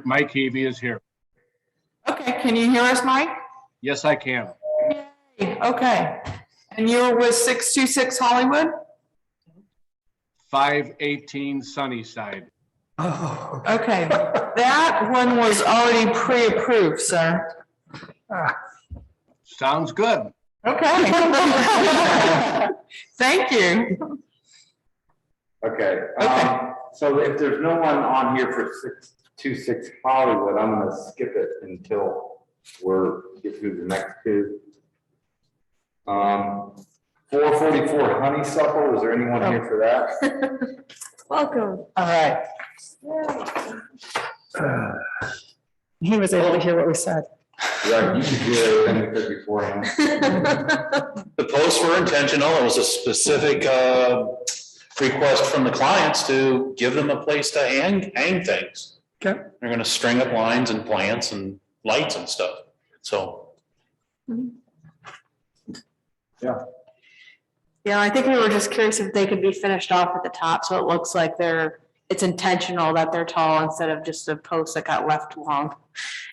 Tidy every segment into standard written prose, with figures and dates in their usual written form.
Mike Heavey is here. Okay, can you hear us, Mike? Yes, I can. Yay, okay. And you're with 626 Hollywood? 518 Sunnyside. Oh, Okay, that one was already pre-approved, sir. Sounds good. Okay. Thank you. Okay, Okay. so if there's no one on here for 626 Hollywood, I'm gonna skip it until get through the next two. 444 Honeysuckle, is there anyone here for that? Welcome. All right. he was able to hear what we said. Right, you could hear everything we said beforehand. The posts were intentional. It was a specific request from the clients to give them a place to hang things. Okay. They're gonna string up lines and plants and lights and stuff. So Yeah, I think we were just curious if they could be finished off at the top, so it looks like it's intentional that they're tall instead of just a post that got left long.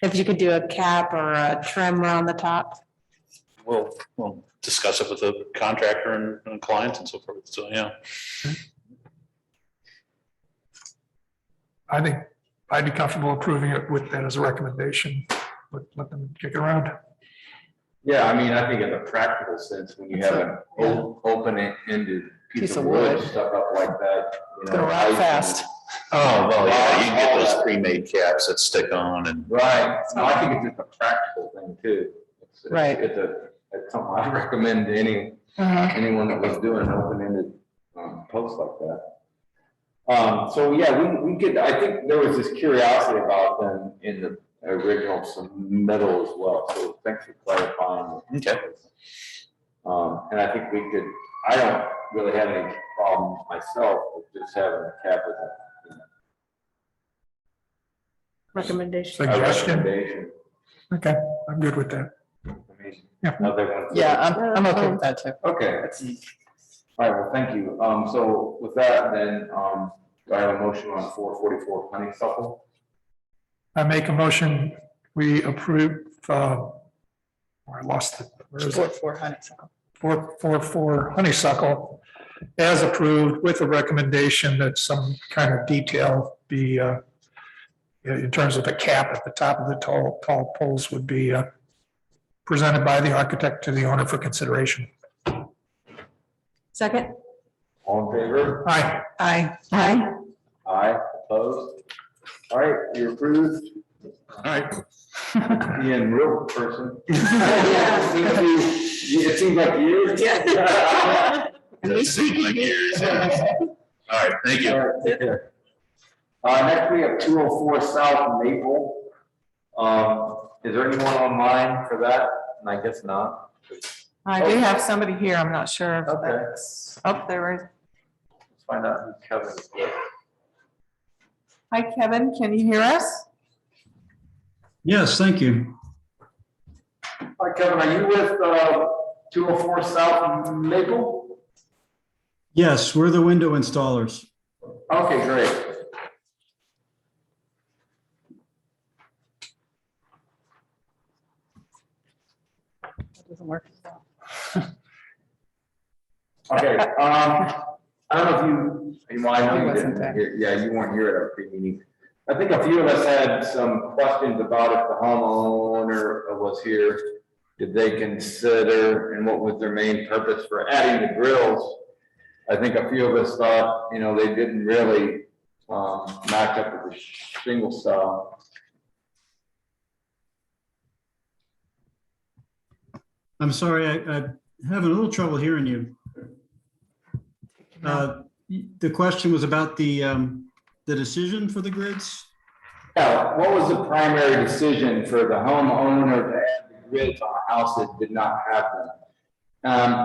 If you could do a cap or a trim around the top. we'll discuss it with the contractor and clients and so forth. So, yeah. I think I'd be comfortable approving it with that as a recommendation, but let them kick it around. Yeah, I mean, I think in a practical sense, when you have an open-ended piece of wood stuck up like that, It's gonna rot fast. Oh, well, yeah, you can get those pre-made caps that stick on and. Right, no, I think it's just a practical thing too. Right. It's something I recommend to anyone that was doing an open-ended post like that. So yeah, we could, I think there was this curiosity about them in the original submittal as well, so thanks for clarifying. Okay. And I think I don't really have any problems myself with just having a cap as a Recommendation. Suggestion. recommendation. Okay, I'm good with that. I mean, Yeah. other ones- Yeah, I'm okay with that too. Okay. All right, well, thank you. So with that, then, do I have a motion on 444 Honeysuckle? I make a motion, we approve, I lost it. Where is it? For honeysuckle. 444 Honeysuckle as approved with a recommendation that some kind of detail be, in terms of the cap at the top of the tall poles would be presented by the architect to the owner for consideration. Second? All in favor? Aye. Aye. Aye. Aye, opposed? All right, you're approved. All right. Being real person. It seems like years. That seemed like years, yeah. All right, thank you. All right, take care. Next we have 204 South Maple. Is there anyone online for that? And I guess not. I do have somebody here. I'm not sure if Okay. that's up there. Let's find out who Kevin is with. Hi, Kevin. Can you hear us? Yes, thank you. Hi, Kevin, are you with 204 South Maple? Yes, we're the window installers. Okay, great. It doesn't work. Okay, I don't know if well, I know He you wasn't didn't there. hear, yeah, you weren't here at our pre-meeting. I think a few of us had some questions about if the homeowner was here. Did they consider, and what was their main purpose for adding the grills? I think a few of us thought, they didn't really match up with the shingle style. I'm sorry, I'm having a little trouble hearing you. The question was about the decision for the grids? Yeah, what was the primary decision for the homeowner to add the grids on a house that did not have them?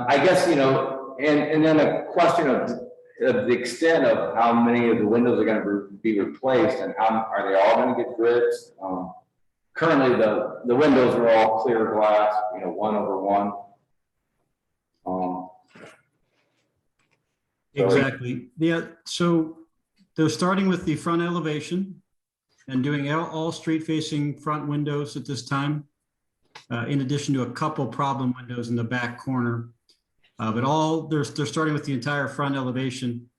I guess, and then a question of the extent of how many of the windows are going to be replaced and how are they all going to get grids? Currently, the windows are all clear glass, 1/1. Exactly. Yeah, so they're starting with the front elevation. and doing all street-facing front windows at this time, in addition to a couple problem windows in the back corner. But they're starting with the entire front elevation.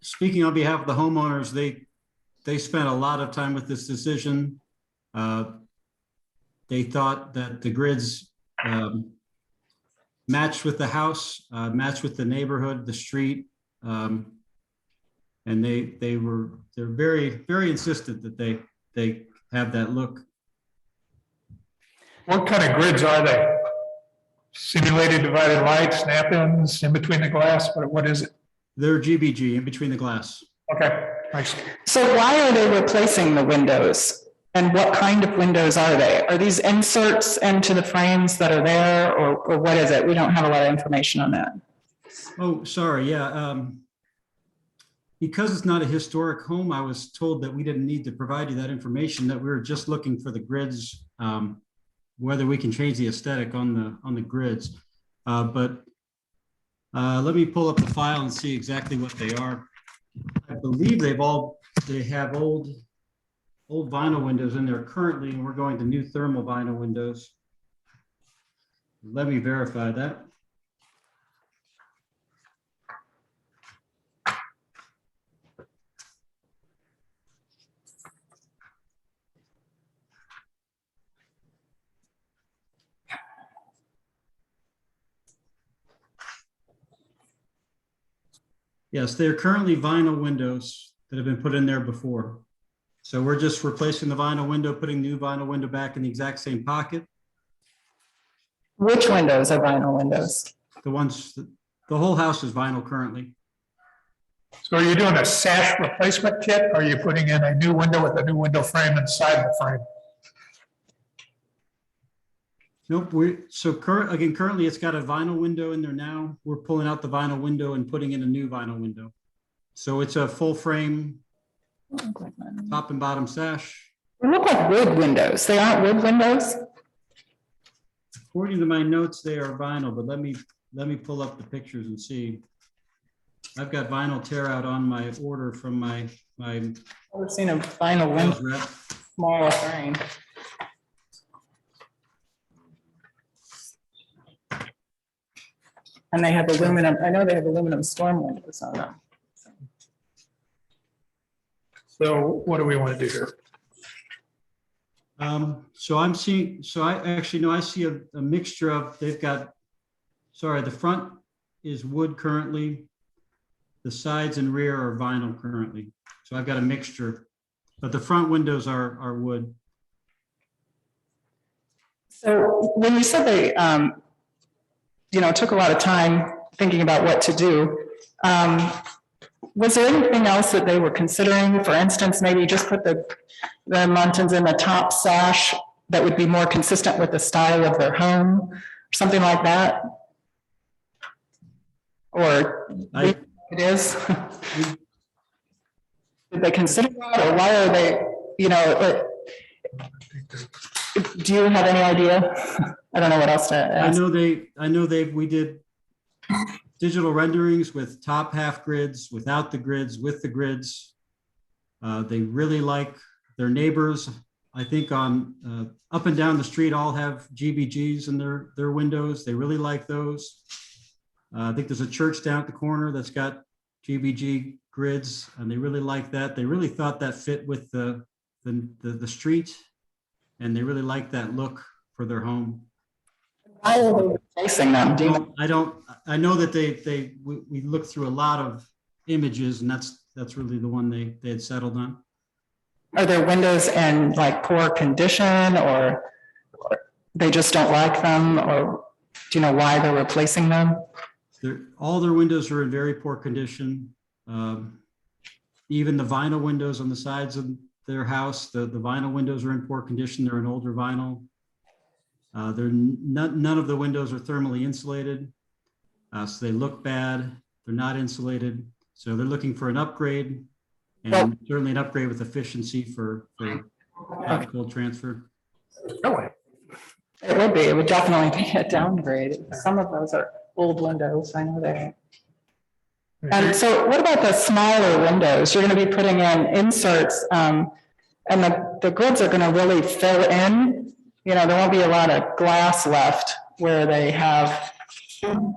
Speaking on behalf of the homeowners, they spent a lot of time with this decision. They thought that the grids matched with the house, matched with the neighborhood, the street. And they're very, very insistent that they have that look. What kind of grids are they? Simulated divided light, snap-ins, in between the glass, what is it? They're GBG, in between the glass. Okay, nice. So why are they replacing the windows? And what kind of windows are they? Are these inserts into the frames that are there, or what is it? We don't have a lot of information on that. Oh, sorry, yeah. Because it's not a historic home, I was told that we didn't need to provide you that information, that we were just looking for the grids, whether we can change the aesthetic on the grids. But let me pull up the file and see exactly what they are. I believe they have old vinyl windows in there currently, and we're going to new thermal vinyl windows. Let me verify that. Yes, they're currently vinyl windows that have been put in there before. So we're just replacing the vinyl window, putting new vinyl window back in the exact same pocket. Which windows are vinyl windows? The whole house is vinyl currently. So are you doing a sash replacement kit? Or are you putting in a new window with a new window frame inside the frame? Nope, currently it's got a vinyl window in there now. We're pulling out the vinyl window and putting in a new vinyl window. So it's a full frame, top and bottom sash. They look like wood windows. They aren't wood windows? According to my notes, they are vinyl, but let me pull up the pictures and see. I've got vinyl tear out on my order from my I've seen a vinyl window, rep. smaller frame. And they have aluminum, I know they have aluminum storm windows on them. So what do we want to do here? I see a mixture of, the front is wood currently. The sides and rear are vinyl currently. So I've got a mixture, but the front windows are wood. So when you said they, took a lot of time thinking about what to do, was there anything else that they were considering? For instance, maybe just put the Muntins in the top sash that would be more consistent with the style of their home, or something like that? Or it is? Did they consider that, or why are they, do you have any idea? I don't know what else to ask. We did digital renderings with top half grids, without the grids, with the grids. They really like their neighbors. I think on up and down the street all have GBGs in their windows. They really like those. I think there's a church down at the corner that's got GBG grids, and they really like that. They really thought that fit with the street, and they really like that look for their home. Why are they replacing them? I know that we looked through a lot of images, and that's really the one they had settled on. Are their windows in like poor condition, or they just don't like them, or do you know why they're replacing them? All their windows are in very poor condition. Even the vinyl windows on the sides of their house, the vinyl windows are in poor condition. They're an older vinyl. None of the windows are thermally insulated, so they look bad. They're not insulated, so they're looking for an upgrade, and certainly an upgrade with efficiency for hot cold transfer. Really? It would be. It would definitely be a downgrade. Some of those are old windows. I know that. And so what about the smaller windows? You're going to be putting in inserts And the grids are gonna really fill in, there won't be a lot of glass left where they have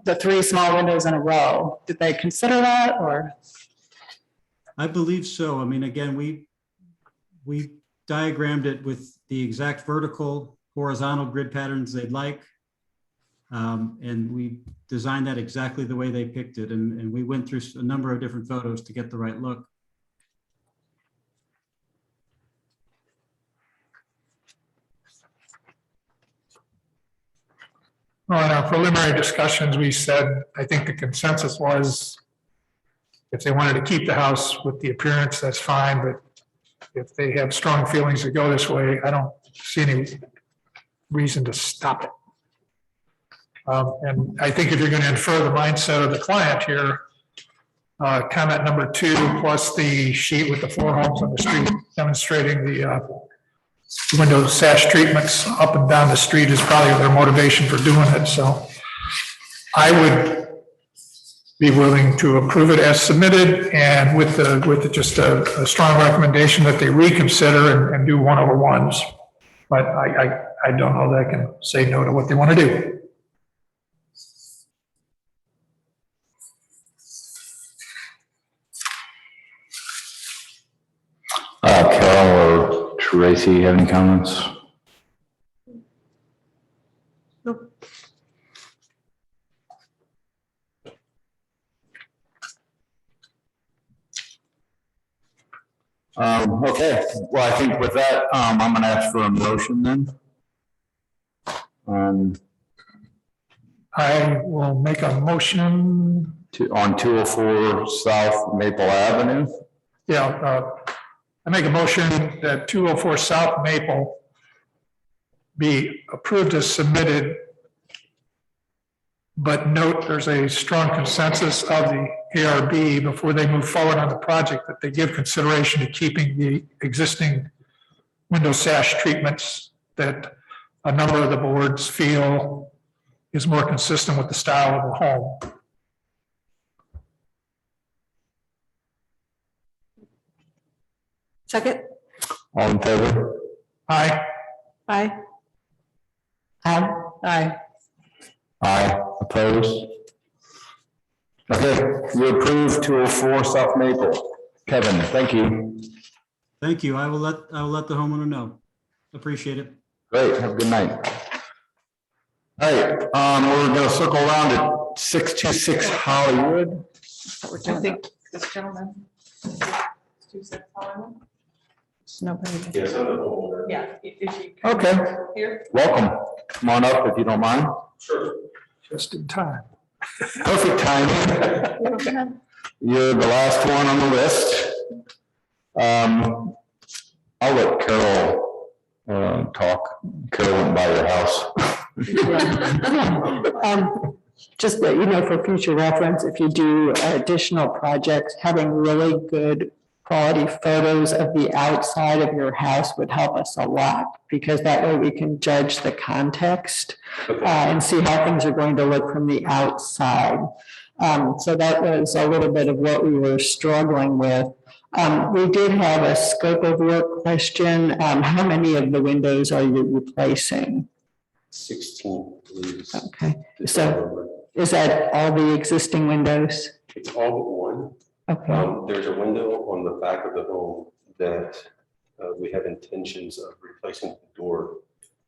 the 3 small windows in a row. Did they consider that, or? I believe so. I mean, again, we diagrammed it with the exact vertical, horizontal grid patterns they'd like. And we designed that exactly the way they picked it. And we went through a number of different photos to get the right look. Well, in our preliminary discussions, we said, I think the consensus was if they wanted to keep the house with the appearance, that's fine, but if they have strong feelings to go this way, I don't see any reason to stop it. And I think if you're going to infer the mindset of the client here, comment number 2, plus the sheet with the 4 homes on the street demonstrating the window sash treatments up and down the street is probably their motivation for doing it. So I would be willing to approve it as submitted, and with just a strong recommendation that they reconsider and do 1/1s. But I don't know that I can say no to what they want to do. Carol or Tracy, have any comments? Okay, well, I think with that, I'm gonna ask for a motion then. I will make a motion. On 204 South Maple Avenue. Yeah, I make a motion that 204 South Maple be approved as submitted, but note there's a strong consensus of the ARB before they move forward on the project that they give consideration to keeping the existing window sash treatments that a number of the boards feel is more consistent with the style of the home. Second? All in favor? Aye. Aye. Aye. Aye, opposed? Okay, you approve 204 South Maple. Kevin, thank you. Thank you. I will let the homeowner know. Appreciate it. Great, have a good night. All right, we're gonna circle around to 626 Hollywood. I think this gentleman. Nobody. Yes, I'm the homeowner. Yeah. Is she Okay, here? welcome. Come on up if you don't mind. Sure. Just in time. Perfect timing. You're the last one on the list. I'll let Carol talk. Carol went by your house. Just that, for future reference, if you do additional projects, having really good quality photos of the outside of your house would help us a lot, because that way we can judge the context and see how things are going to look from the outside. So that was a little bit of what we were struggling with. We did have a scope of work question. How many of the windows are you replacing? 16, please. Okay, so is that all the existing windows? It's all but one. Okay, There's a window on the back of the home that we have intentions of replacing the door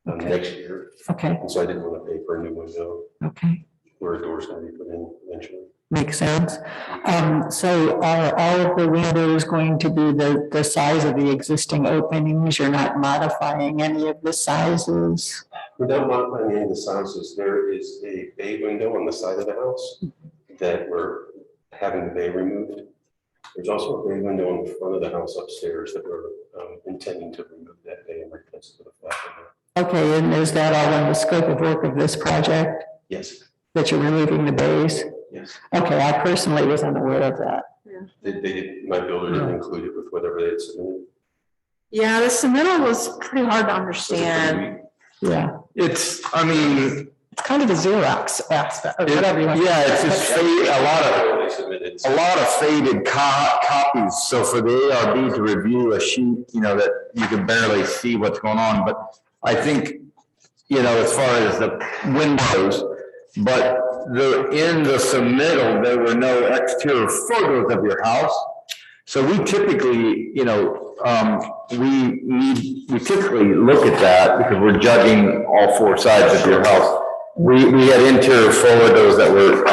next year. okay, And so I didn't want to pay for a new window okay. where a door's going to be put in eventually. Makes sense. So are all of the windows going to be the size of the existing openings? You're not modifying any of the sizes? Without modifying any of the sizes, there is a bay window on the side of the house that we're having the bay removed. There's also a bay window on the front of the house upstairs that we're intending to remove that bay and replace it with a flat window. Okay, and is that all in the scope of work of this project, Yes, that you're removing the bays? yes. Okay, I personally was unaware of that. My builder didn't include it with whatever they had submitted. Yeah, the submittal was pretty hard to understand. Yeah, It's, I mean, It's kind of a Xerox aspect, or whatever you want. yeah, it's just a lot of already submitted. a lot of faded copies, so for the ARB to review a sheet, that you can barely see what's going on, but I think, as far as the windows, but in the submittal, there were no exterior photos of your house. So we typically, we typically look at that because we're judging all four sides of your house. We had interior photos that were,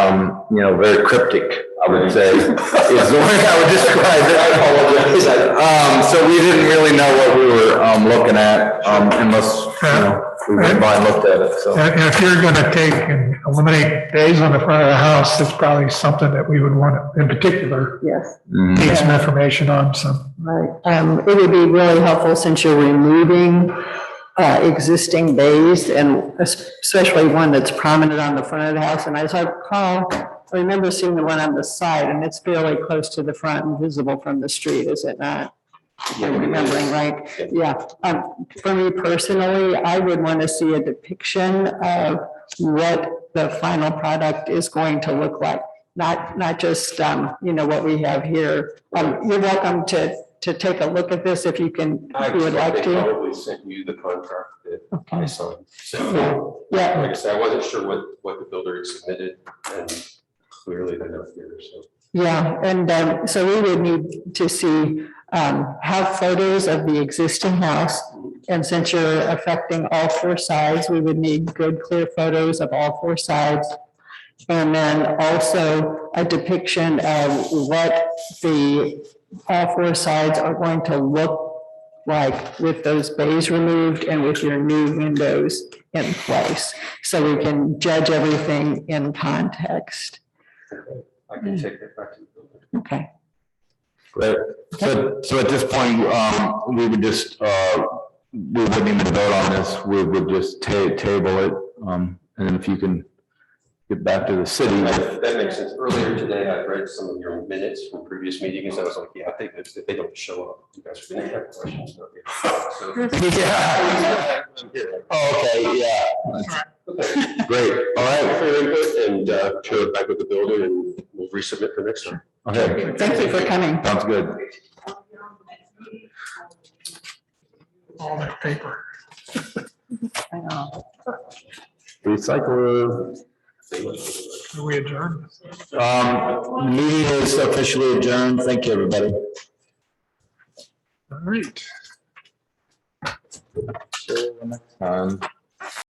very cryptic, I would say, is the way I would describe it. I apologize. So we didn't really know what we were, looking at, unless, we went by and looked at it, so. And if you're gonna take and eliminate bays on the front of the house, it's probably something that we would want, in particular, Yes. need some information on, so. Right, it would be really helpful since you're removing existing bays and especially one that's prominent on the front of the house. And as I recall, I remember seeing the one on the side and it's fairly close to the front and visible from the street, is it not? If I'm remembering right, yeah. For me personally, I would want to see a depiction of what the final product is going to look like. Not just, what we have here. You're welcome to take a look at this if you can, if you would like They to. probably sent you the contract that I signed. Yeah. So, Yeah. like I said, I wasn't sure what the builder had submitted, and clearly they're not here, so. Yeah, and so we would need to see, have photos of the existing house. And since you're affecting all four sides, we would need good, clear photos of all four sides. And then also a depiction of what all four sides are going to look like with those bays removed and with your new windows in place. So we can judge everything in context. I can take that back to the builder. Okay. Great. So at this point, we would just, we wouldn't even vote on this, we would just table it, and then if you can get back to the city. That makes sense. Earlier today, I read some of your minutes from previous meetings. I was like, yeah, I think that if they don't show up, you guys are going to have questions. Yeah. Oh, okay, yeah. Great, all right. For your input and share it back with the builder and we'll resubmit for next time. Okay, Thank you for coming. sounds good. All that paper. I know. Recycle. Are we adjourned? Meeting is officially adjourned. Thank you, everybody. All right. Till next time.